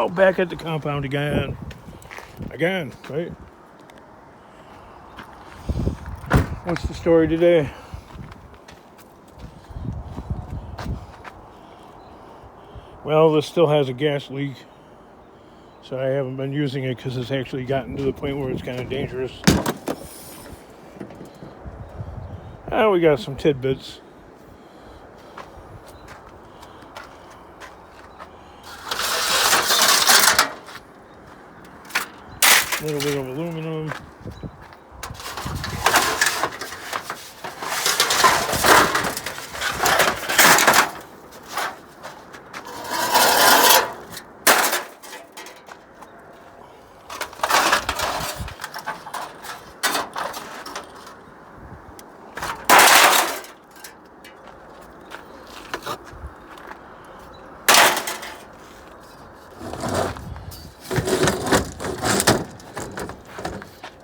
Well, back at the compound again. Again, right? What's the story today? Well, this still has a gas leak, so I haven't been using it because it's actually gotten to the point where it's kind of dangerous. We got some tidbits. A little bit of aluminum.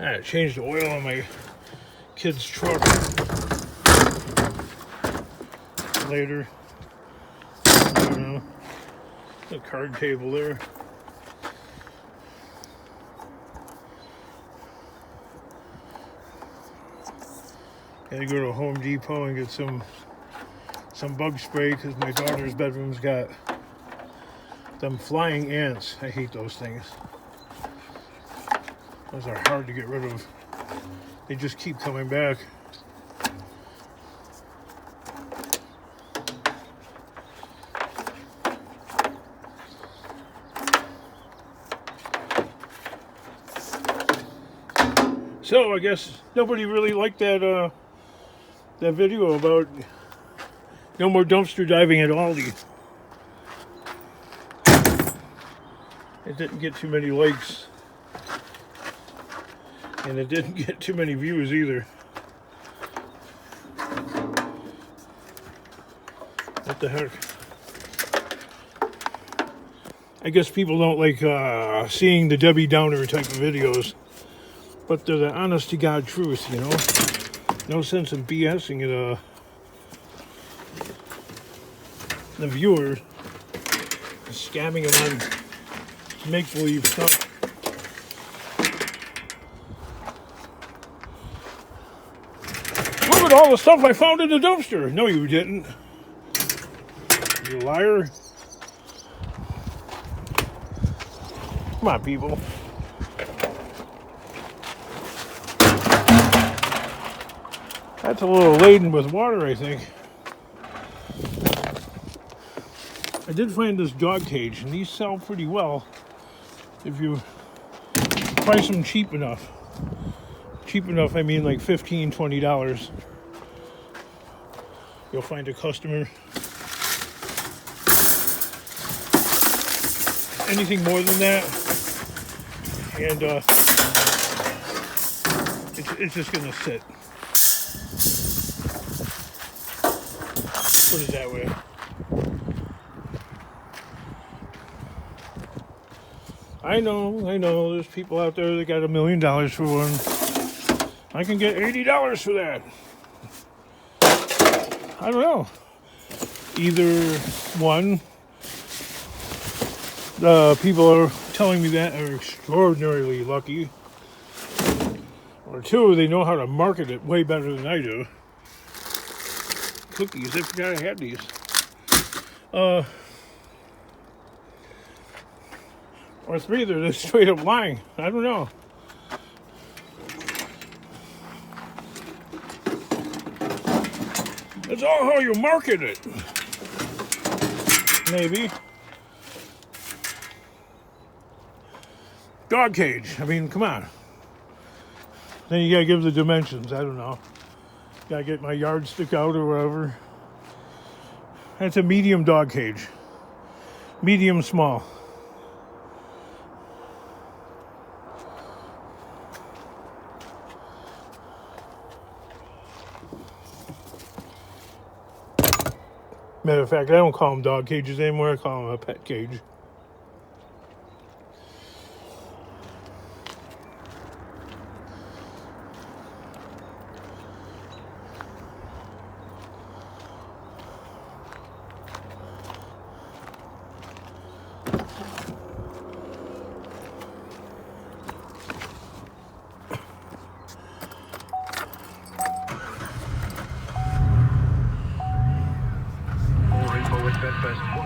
I changed the oil on my kid's truck later. I don't know. The card table there. Had to go to Home Depot and get some bug spray because my daughter's bedroom's got them flying ants. I hate those things. Those are hard to get rid of. They just keep coming back. So I guess nobody really liked that video about no more dumpster diving at Aldi. It didn't get too many likes. And it didn't get too many views either. What the heck? I guess people don't like seeing the Debbie Downer type of videos. But they're the honest to God truth, you know? No sense in BSing it, the viewer, scamming them on make-believe stuff. Look at all the stuff I found in the dumpster. No, you didn't. You liar. Come on, people. That's a little laden with water, I think. I did find this dog cage, and these sell pretty well if you price them cheap enough. Cheap enough, I mean like $15, $20. You'll find a customer. Anything more than that, and it's just gonna sit. Put it that way. I know, there's people out there that got $1 million for one. I can get $80 for that. I don't know. Either one, the people are telling me that are extraordinarily lucky, or two, they know how to market it way better than I do. Cookies, I forgot I had these. Or three, they're just straight up lying. I don't know. That's all how you market it. Maybe. Dog cage. I mean, come on. Then you gotta give the dimensions. I don't know. Gotta get my yardstick out or whatever. That's a medium dog cage. Medium small. Matter of fact, I don't call them dog cages anymore. I call them a pet cage.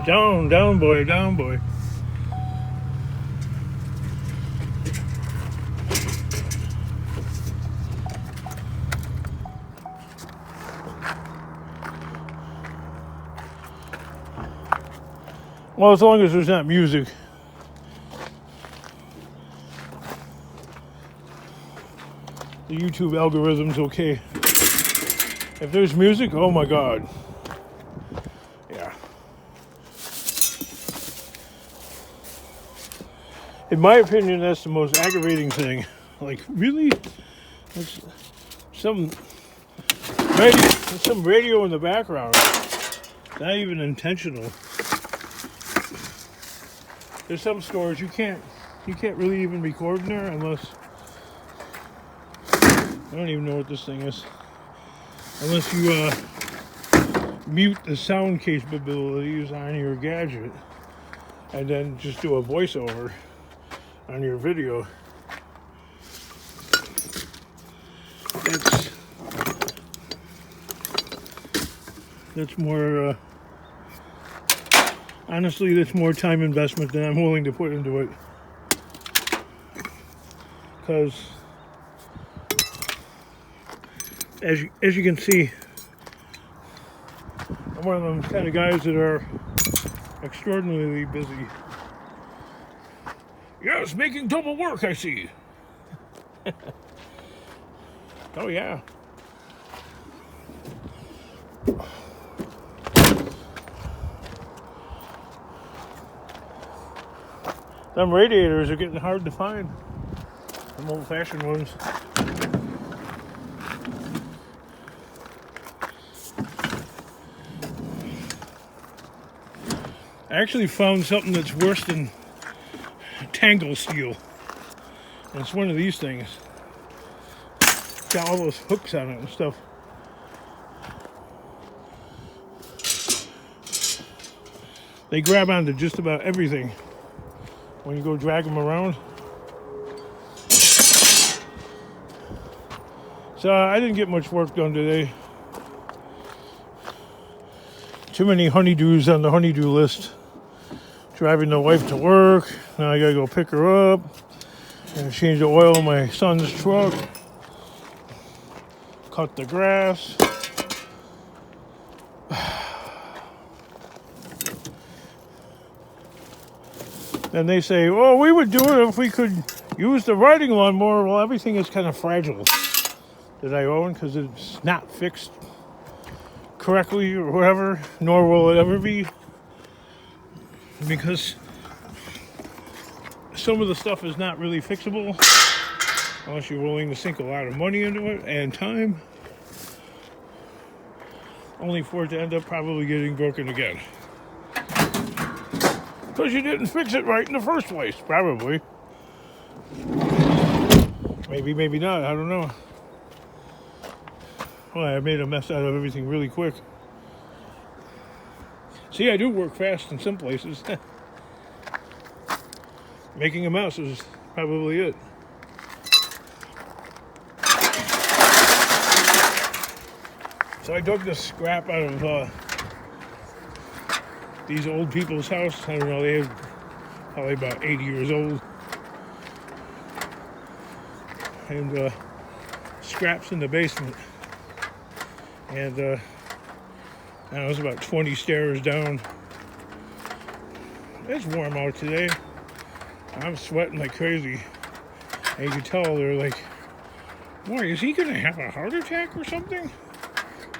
Down, down, boy, down, boy. Well, as long as there's not music. The YouTube algorithm's okay. If there's music, oh my God. Yeah. In my opinion, that's the most aggravating thing. Like, really? There's some radio in the background. Not even intentional. There's some stores you can't really even record in there unless, I don't even know what this thing is, unless you mute the sound capabilities on your gadget and then just do a voiceover on your video. That's more honestly, that's more time investment than I'm willing to put into it, because as you can see, I'm one of those kind of guys that are extraordinarily busy. Yes, making double work, I see. Oh yeah. Them radiators are getting hard to find. Them old-fashioned ones. I actually found something that's worse than tangle steel. And it's one of these things. Got all those hooks on it and stuff. They grab onto just about everything when you go drag them around. So I didn't get much work done today. Too many honeydews on the honeydew list. Driving the wife to work. Now I gotta go pick her up. And change the oil in my son's truck. Cut the grass. Then they say, oh, we would do it if we could use the riding lawnmower. Well, everything is kind of fragile that I own because it's not fixed correctly or whatever, nor will it ever be, because some of the stuff is not really fixable unless you're willing to sink a lot of money into it and time, only for it to end up probably getting broken again. Because you didn't fix it right in the first place, probably. Maybe, maybe not, I don't know. Well, I made a mess out of everything really quick. See, I do work fast in some places. Making a mess is probably it. So I dug this scrap out of these old people's house. I don't know, they have probably about 80 years old. And scraps in the basement. And I know, it was about 20 stairs down. It's warm out today. I'm sweating like crazy. And you can tell they're like, boy, is he going to have a heart attack or something?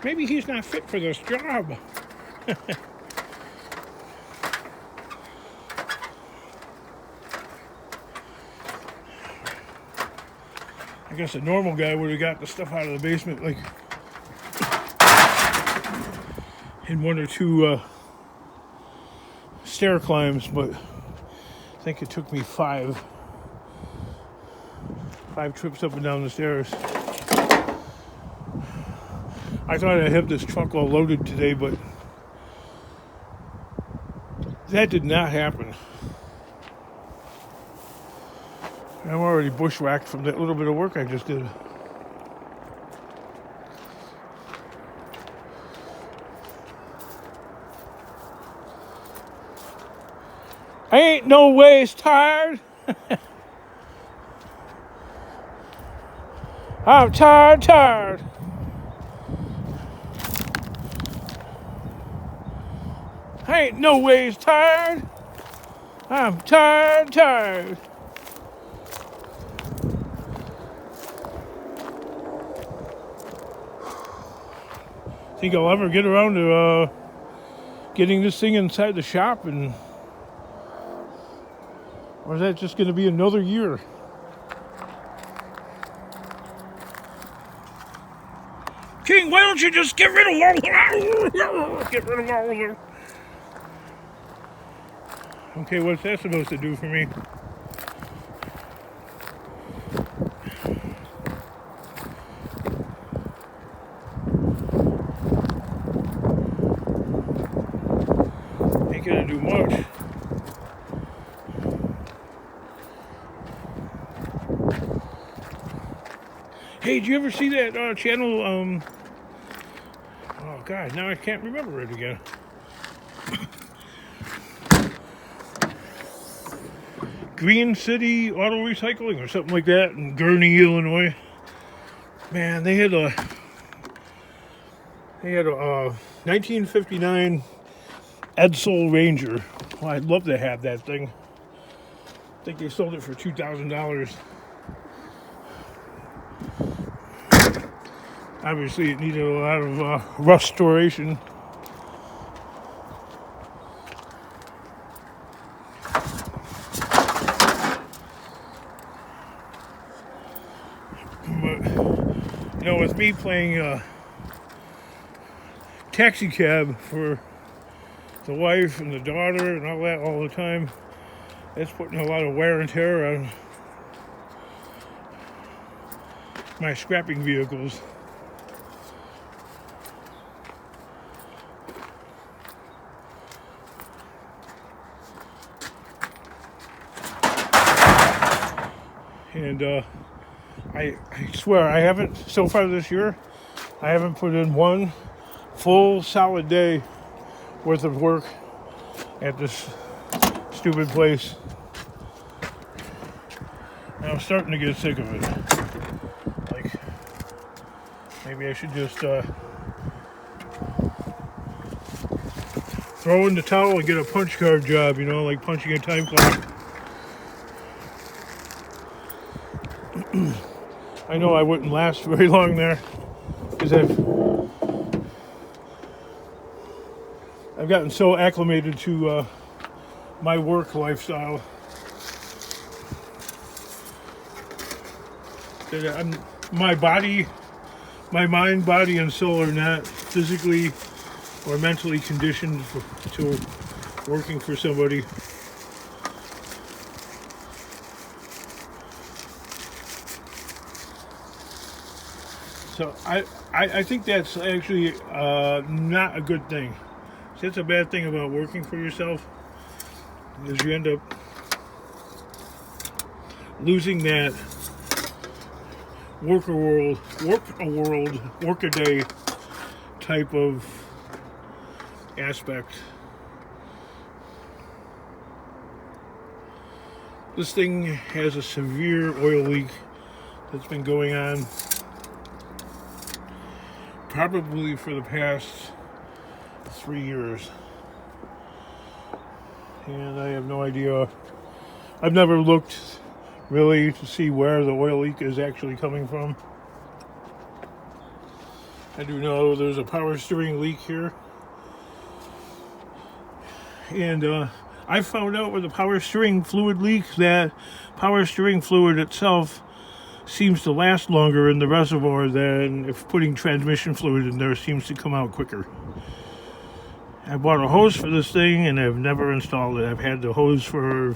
Maybe he's not fit for this job. I guess a normal guy would have got the stuff out of the basement like in one or two stair climbs, but I think it took me five trips up and down the stairs. I thought I'd have this truck all loaded today, but that did not happen. I'm already bushwhacked from that little bit of work I just did. Ain't no ways tired. I'm tired. Ain't no ways tired. I'm tired. Think I'll ever get around to getting this thing inside the shop, or is that just going to be another year? King, why don't you just get rid of all of them? Get rid of all of them. Okay, what's that supposed to do for me? Ain't gonna do much. Hey, did you ever see that channel? Oh God, now I can't remember it again. Green City Auto Recycling or something like that in Gurnee, Illinois. Man, they had a 1959 Edsel Ranger. Well, I'd love to have that thing. I think they sold it for $2,000. Obviously, it needed a lot of restoration. But, you know, with me playing taxi cab for the wife and the daughter and all that all the time, it's putting a lot of wear and tear on my scrapping vehicles. And I swear I haven't, so far this year, I haven't put in one full solid day worth of work at this stupid place. And I'm starting to get sick of it. Like, maybe I should just throw in the towel and get a punch card job, you know, like punching a time clock. I know I wouldn't last very long there because I've gotten so acclimated to my work lifestyle that my my mind, body, and soul are not physically or mentally conditioned to working for somebody. So I think that's actually not a good thing. So that's a bad thing about working for yourself, is you end up losing that work a day type of aspect. This thing has a severe oil leak that's been going on probably for the past 3 years. And I have no idea. I've never looked really to see where the oil leak is actually coming from. I do know there's a power steering leak here. And I found out with the power steering fluid leak that power steering fluid itself seems to last longer in the reservoir than if putting transmission fluid in there seems to come out quicker. I bought a hose for this thing and I've never installed it. I've had the hose for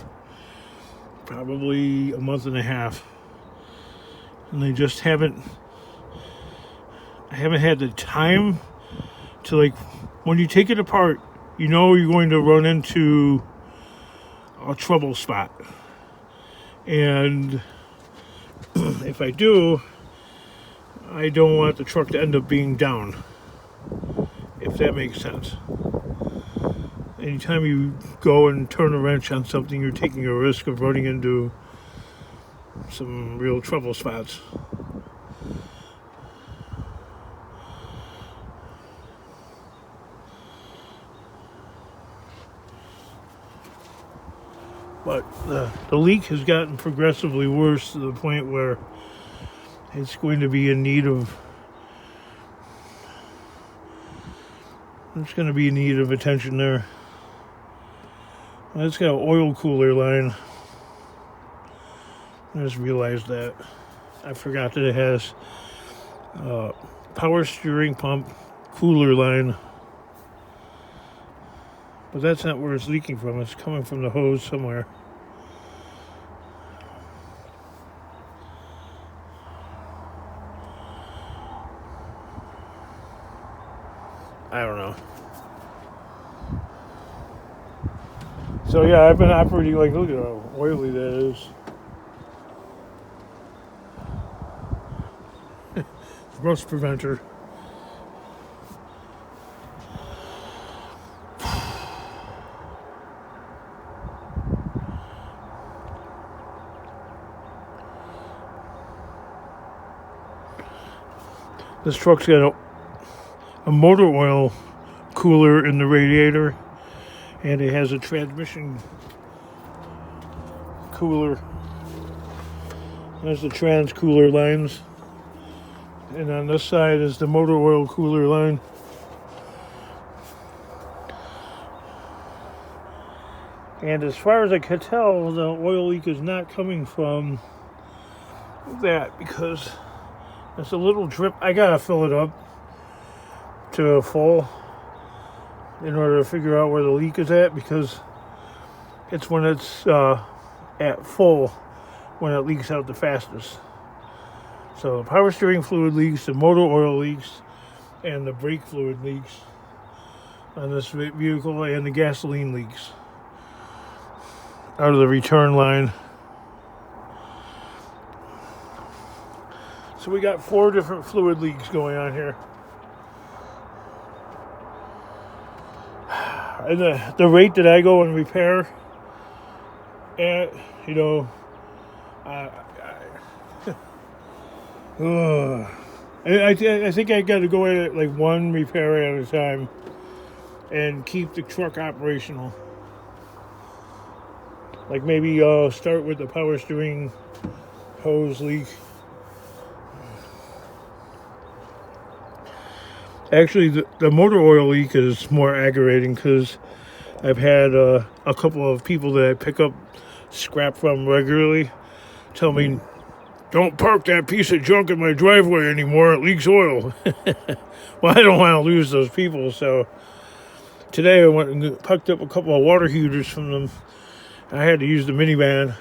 probably a month and a half. And I just haven't had the time to, like, when you take it apart, you know you're going to run into a trouble spot. And if I do, I don't want the truck to end up being down, if that makes sense. anytime you go and turn a wrench on something, you're taking a risk of running into some real trouble spots. But the leak has gotten progressively worse to the point where it's going to be in need of attention there. It's got an oil cooler line. I just realized that. I forgot that it has power steering pump cooler line. But that's not where it's leaking from. It's coming from the hose somewhere. I don't know. So yeah, I've been operating like, look at how oily that is. Rust preventer. This truck's got a motor oil cooler in the radiator, and it has a transmission cooler. There's the trans cooler lines, and on this side is the motor oil cooler line. And as far as I could tell, the oil leak is not coming from that, because there's a little drip. I gotta fill it up to full in order to figure out where the leak is at, because it's when it's at full when it leaks out the fastest. So the power steering fluid leaks, the motor oil leaks, and the brake fluid leaks on this vehicle, and the gasoline leaks out of the return line. So we got 4 different fluid leaks going on here. And the rate that I go and repair at, you know, I think I got to go at it like 1 repair at a time and keep the truck operational. Like maybe start with the power steering hose leak. Actually, the motor oil leak is more aggravating, because I've had a couple of people that I pick up scrap from regularly tell me, don't park that piece of junk in my driveway anymore, it leaks oil. Well, I don't want to lose those people, so today I went and picked up a couple of water heaters from them. I had to use the minivan.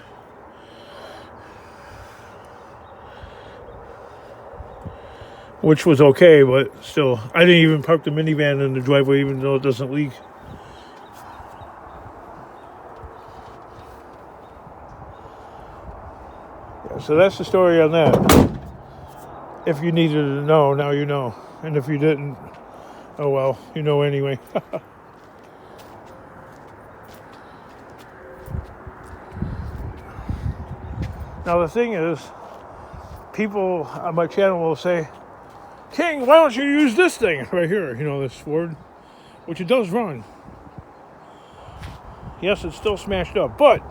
Which was okay, but still, I didn't even park the minivan in the driveway, even though it doesn't leak. Yeah, so that's the story on that. If you needed to know, now you know. And if you didn't, oh well, you know anyway. Now the thing is, people on my channel will say, King, why don't you use this thing right here? You know, this Ford, which it does run. Yes, it's still smashed up, but.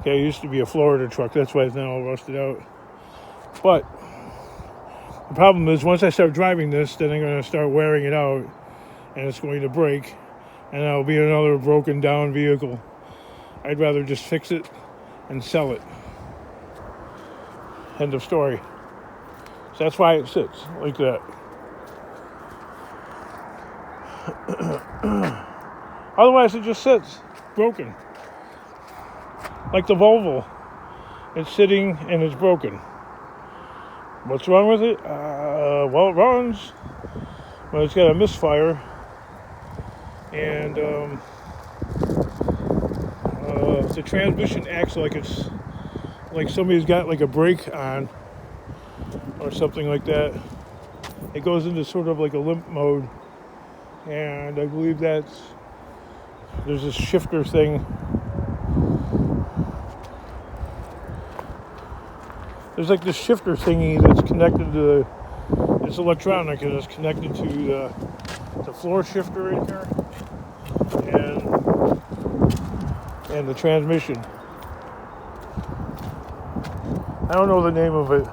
Okay, it used to be a Florida truck. That's why it's now all rusted out. But the problem is, once I start driving this, then I'm going to start wearing it out, and it's going to break, and that'll be another broken down vehicle. I'd rather just fix it and sell it. End of story. So that's why it sits like that. Otherwise, it just sits broken. Like the Volvo. It's sitting and it's broken. What's wrong with it? Well, it runs, but it's got a misfire. And the transmission acts like it's like somebody's got like a brake on or something like that, it goes into sort of like a limp mode, and I believe there's a shifter thing. There's like this shifter thingy that's connected to, it's electronic, and it's connected to the floor shifter in here, and the transmission. I don't know the name of it.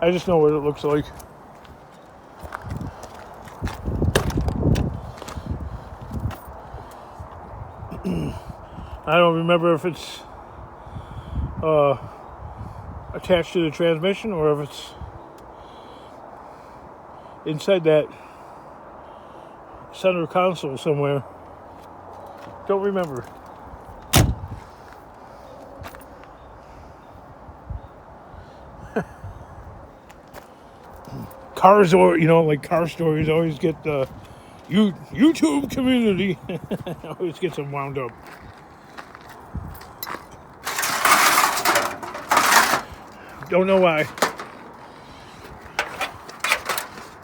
I just know what it looks like. I don't remember if it's attached to the transmission or if it's inside that center console somewhere. Don't remember. Cars, or like car stories, always get the YouTube community always gets them wound up. Don't know why.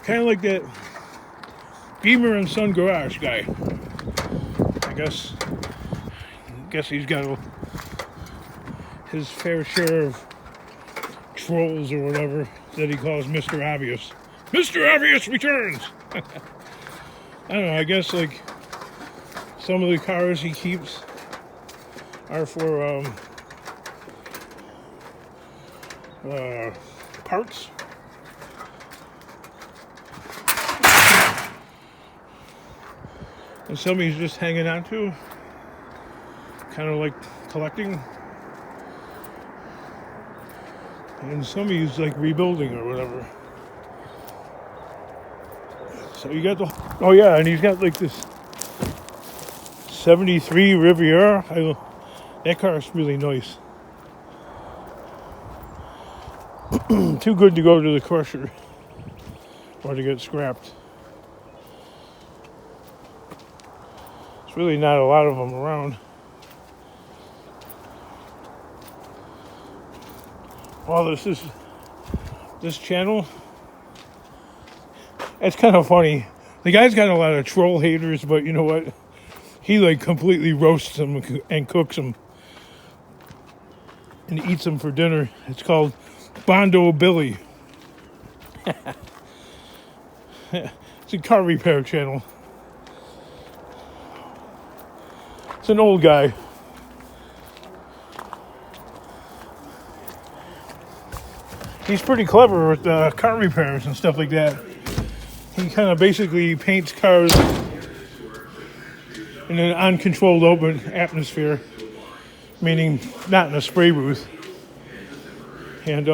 Kind of like that Beamer and Son Garage guy. I guess he's got his fair share of trolls or whatever that he calls Mr. Obvious. Mr. Obvious returns! I don't know, I guess like some of the cars he keeps are for parts. And some he's just hanging on to, kind of like collecting. And some he's like rebuilding or whatever. So you got oh yeah, and he's got like this 73 Riviera. That car is really nice. Too good to go to the crusher or to get scrapped. There's really not a lot of them around. Well, this channel, it's kind of funny. The guy's got a lot of troll haters, but you know what? He like completely roasts them and cooks them and eats them for dinner. It's called Bondo Billy. It's a car repair channel. It's an old guy. He's pretty clever with car repairs and stuff like that. He kind of basically paints cars in an uncontrolled open atmosphere, meaning not in a spray booth. And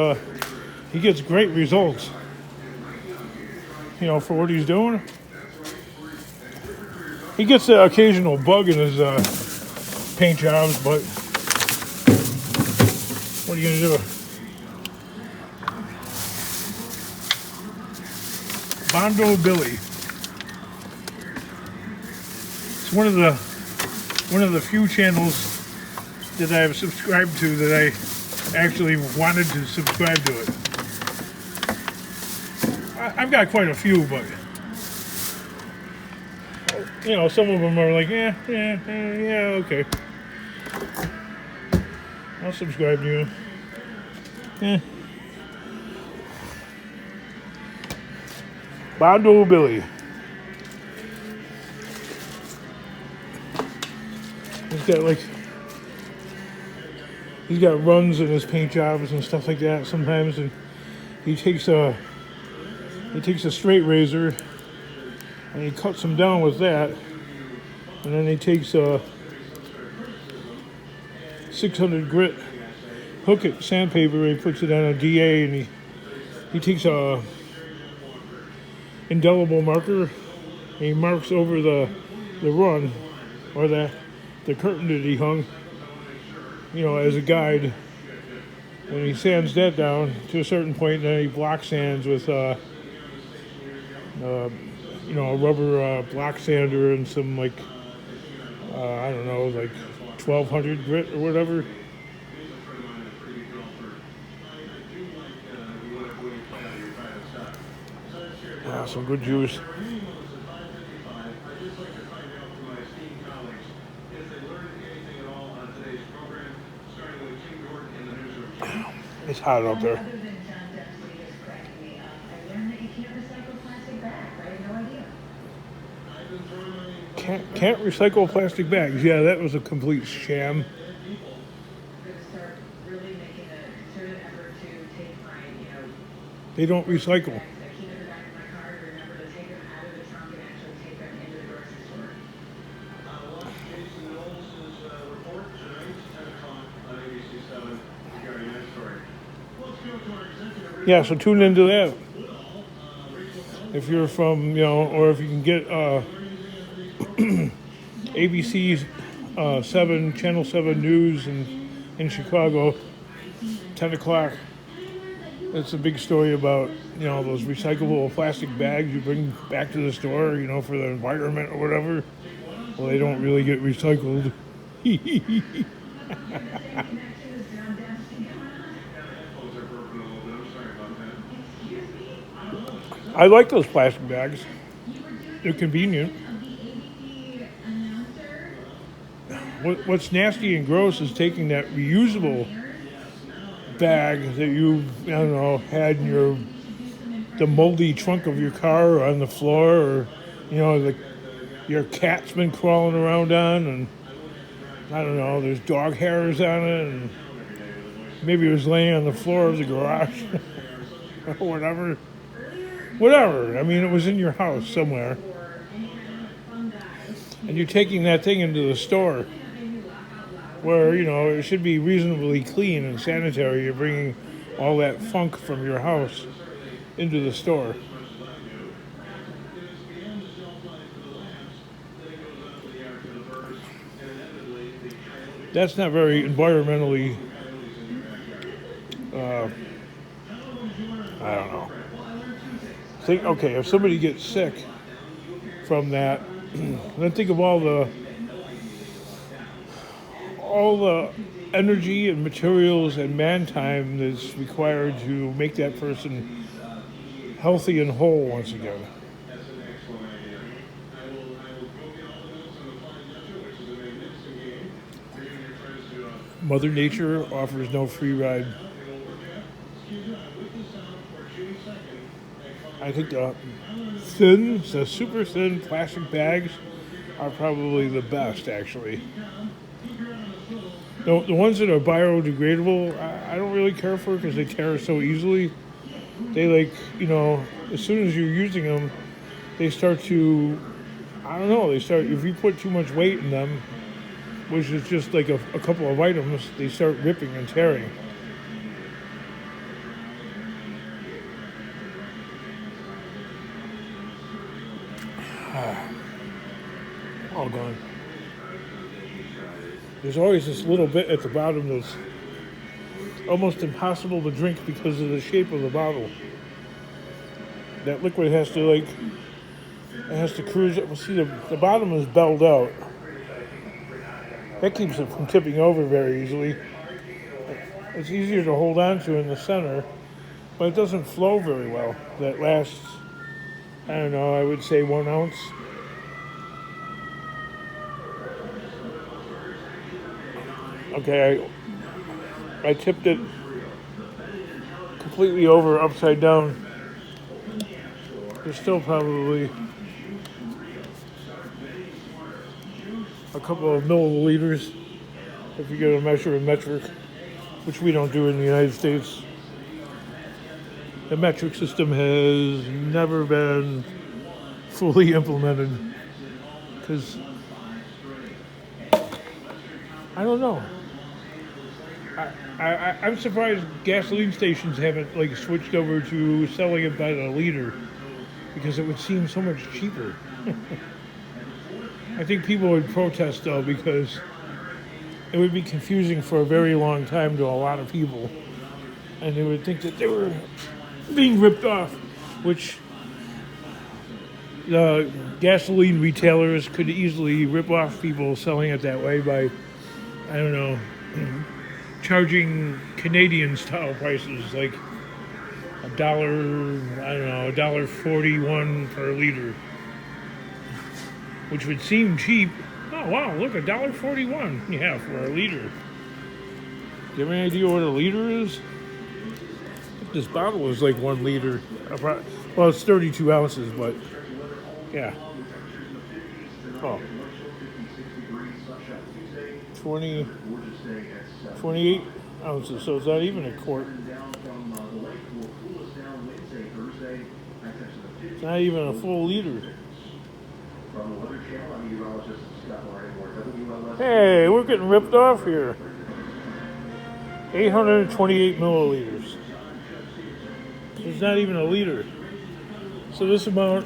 he gets great results, for what he's doing. He gets the occasional bug in his paint jobs, but what are you going to do? Bondo Billy. It's one of the few channels that I have subscribed to that I actually wanted to subscribe to it. I've got quite a few, but some of them are like, yeah, okay. I'll subscribe to you. Yeah. Bondo Billy. He's got runs in his paint jobs and stuff like that sometimes, and he takes a straight razor and he cuts them down with that, and then he takes a 600 grit hook it sandpaper and he puts it on a DA, and he takes a indelible marker and he marks over the run or the curtain that he hung, as a guide, and he sands that down to a certain point, and then he block sands with a rubber block sander and some like 1200 grit or whatever. some good juice. It's hot out there. Can't recycle plastic bags. Yeah, that was a complete sham. They don't recycle. Yeah, so tune into that. If you're from, or if you can get ABC 7, Channel 7 News in Chicago, 10 o'clock. It's a big story about, those recyclable plastic bags you bring back to the store, for the environment or whatever. Well, they don't really get recycled. I like those plastic bags. They're convenient. What's nasty and gross is taking that reusable bag that you, had in the moldy trunk of your car or on the floor, or, your cat's been crawling around on, and I don't know, there's dog hairs on it, and maybe it was laying on the floor of the garage or whatever. Whatever. I mean, it was in your house somewhere. And you're taking that thing into the store where, it should be reasonably clean and sanitary. You're bringing all that funk from your house into the store. That's not very environmentally, I don't know. Okay, if somebody gets sick from that, then think of all the energy and materials and man time that's required to make that person healthy and whole once again. Mother Nature offers no free ride. I think the super thin plastic bags are probably the best, actually. The ones that are biodegradable, I don't really care for because they tear so easily. They as soon as you're using them, they start to, if you put too much weight in them, which is just like a couple of items, they start ripping and tearing. All gone. There's always this little bit at the bottom that's almost impossible to drink because of the shape of the bottle. That liquid has to cruise it. Well, see, the bottom is belled out. That keeps it from tipping over very easily. It's easier to hold on to in the center, but it doesn't flow very well. That lasts, I would say 1 ounce. Okay, I tipped it completely over, upside down. There's still probably a couple of milliliters if you get a measure of metric, which we don't do in the United States. The metric system has never been fully implemented because I don't know. I'm surprised gasoline stations haven't switched over to selling it by the liter because it would seem so much cheaper. I think people would protest though because it would be confusing for a very long time to a lot of people, and they would think that they were being ripped off, which the gasoline retailers could easily rip off people selling it that way by, charging Canadian style prices, like a dollar, I don't know, $1.41 per liter, which would seem cheap. Oh wow, look, $1.41, yeah, for a liter. Do you have any idea what a liter is? This bottle is like 1 liter. Well, it's 32 ounces, but yeah. Oh. 28 ounces, so it's not even a quart. It's not even a full liter. Hey, we're getting ripped off here. 828 milliliters. It's not even a liter. So this amount,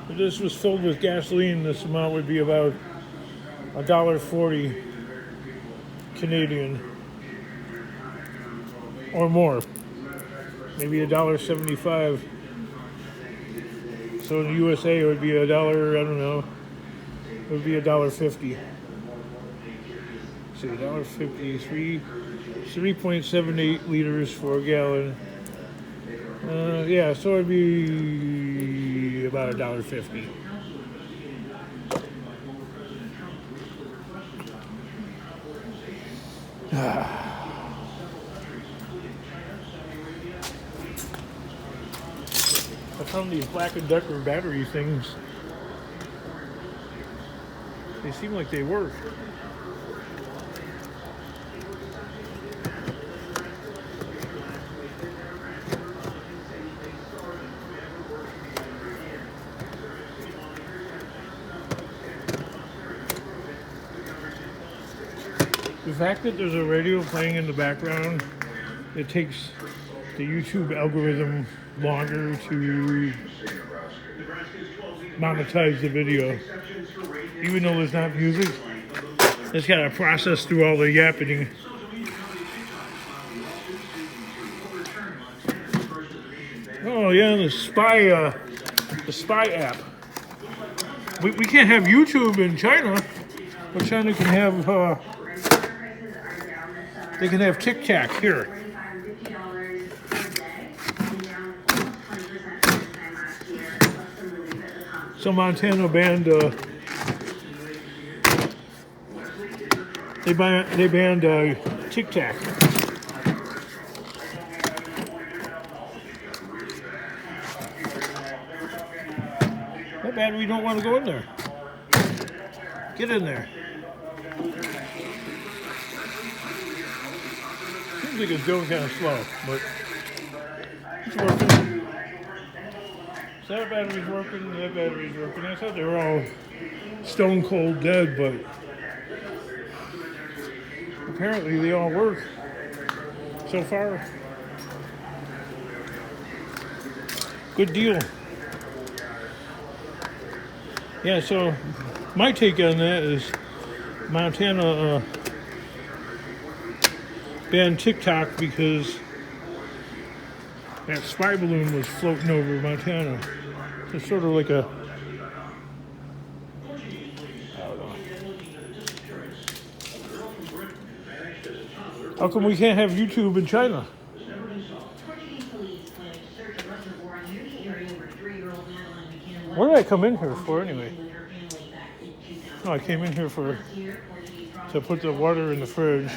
if this was filled with gasoline, this amount would be about $1.40 Canadian or more. Maybe $1.75. So in the USA it would be $1, I don't know. It would be $1.50. See, $1.50, 3.78 liters for a gallon. Yeah, so it'd be about $1.50. I found these Black & Decker battery things. They seem like they work. The fact that there's a radio playing in the background, it takes the YouTube algorithm longer to monetize the video. Even though there's not music, it's got to process through all the yapping. Oh yeah, the spy app. We can't have YouTube in China, but China can have they can have Tic Tac here. So Montana banned they banned Tic Tac. That battery don't want to go in there. Get in there. Seems like it's going kind of slow, but it's working. So that battery's working, that battery's working. I thought they were all stone cold dead, but apparently they all work so far. Good deal. Yeah, so my take on that is Montana banned TikTok because that spy balloon was floating over Montana. It's sort of like a, I don't know. How come we can't have YouTube in China? What did I come in here for anyway? No, I came in here to put the water in the fridge.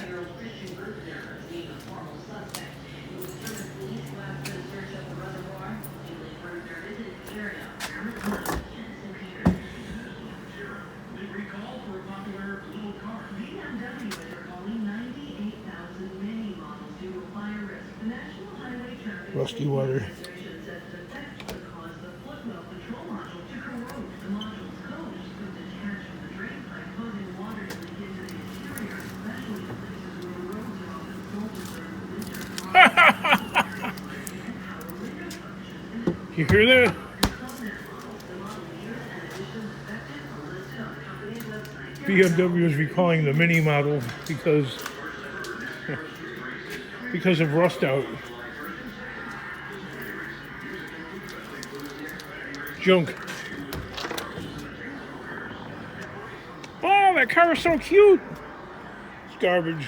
Rusty water. You hear that? BMW is recalling the Mini model because of rust out. Junk. Oh, that car is so cute. It's garbage.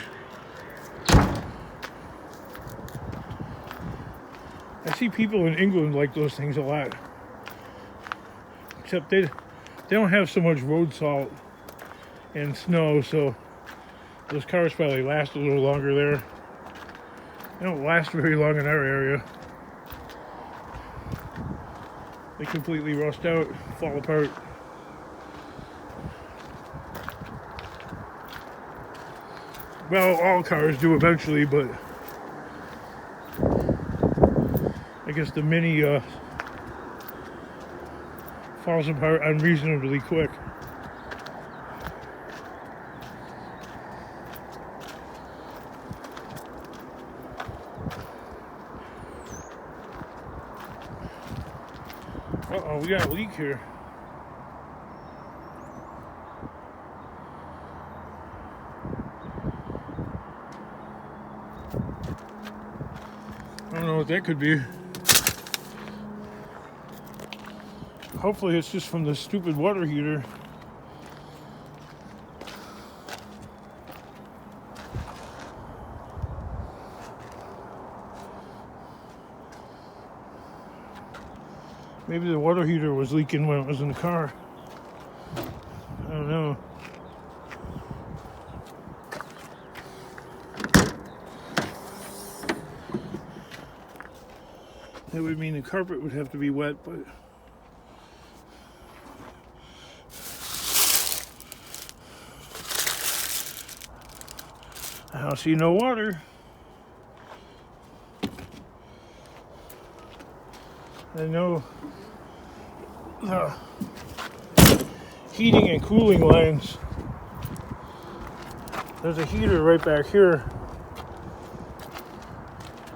I see people in England like those things a lot. Except they don't have so much road salt and snow, so those cars probably last a little longer there. They don't last very long in our area. They completely rust out, fall apart. Well, all cars do eventually, but I guess the Mini falls apart unreasonably quick. Uh-oh, we got a leak here. I don't know what that could be. Hopefully it's just from the stupid water heater. Maybe the water heater was leaking when it was in the car. I don't know. That would mean the carpet would have to be wet, but I don't see no water. I know the heating and cooling lines. There's a heater right back here.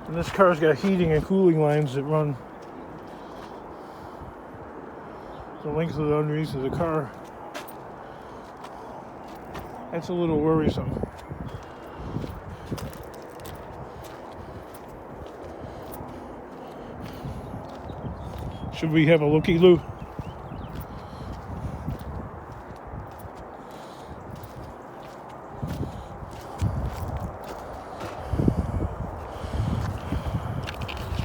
And this car's got heating and cooling lines that run the length of the underneath of the car. That's a little worrisome. Should we have a looky-loo?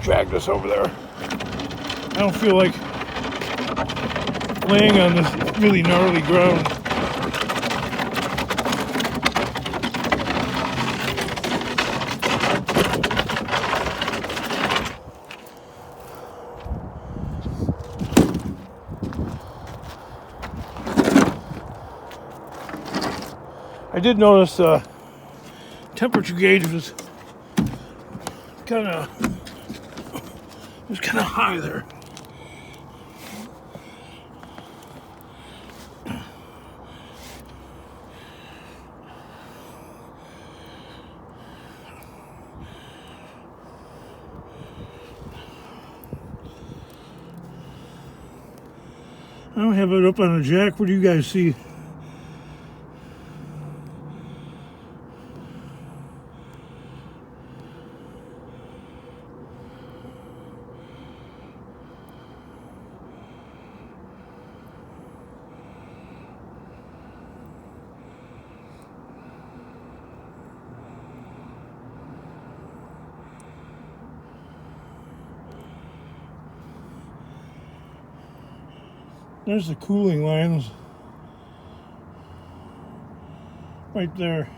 Drag this over there. I don't feel like laying on this really gnarly ground. I did notice the temperature gauge was kind of high there. I don't have it up on a jack. What do you guys see? There's the cooling lines right there.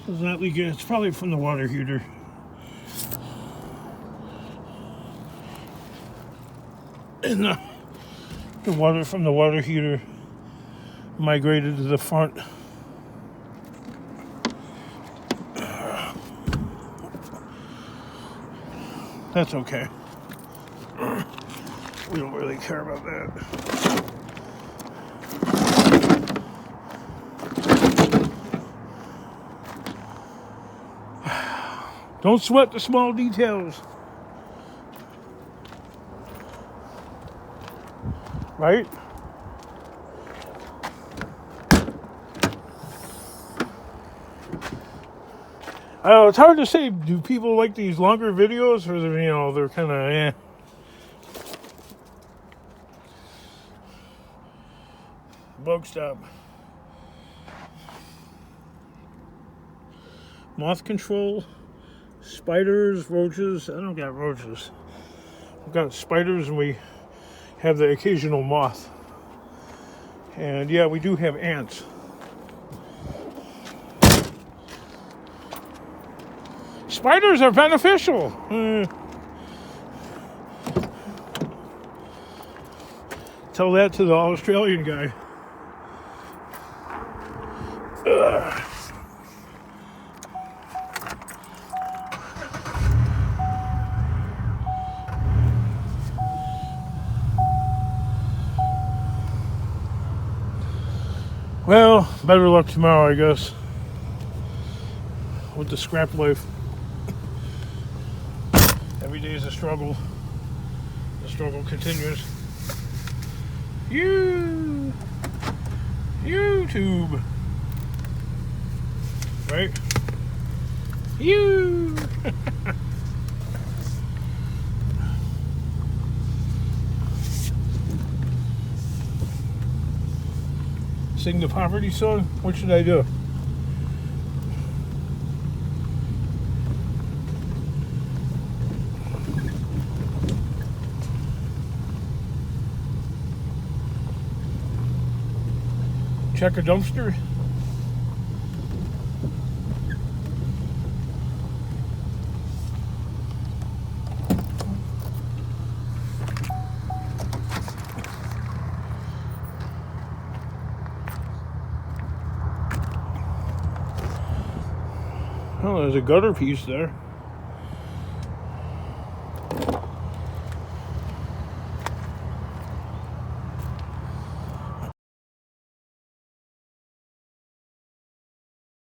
So it's not leaking. It's probably from the water heater. And the water from the water heater migrated to the front. That's okay. We don't really care about that. Don't sweat the small details. Right? I don't know, it's hard to say. Do people like these longer videos, or they're kind of eh? Bug stop. Moth control Spiders, roaches. I don't got roaches. We've got spiders and we have the occasional moth. And yeah, we do have ants. Spiders are beneficial. Tell that to the Australian guy. Ugh. Well, better luck tomorrow, I guess, with the scrap life. Every day is a struggle. The struggle continues. YouTube. Right? Sing the poverty song? What should I do? Check a dumpster? Oh, there's a gutter piece there.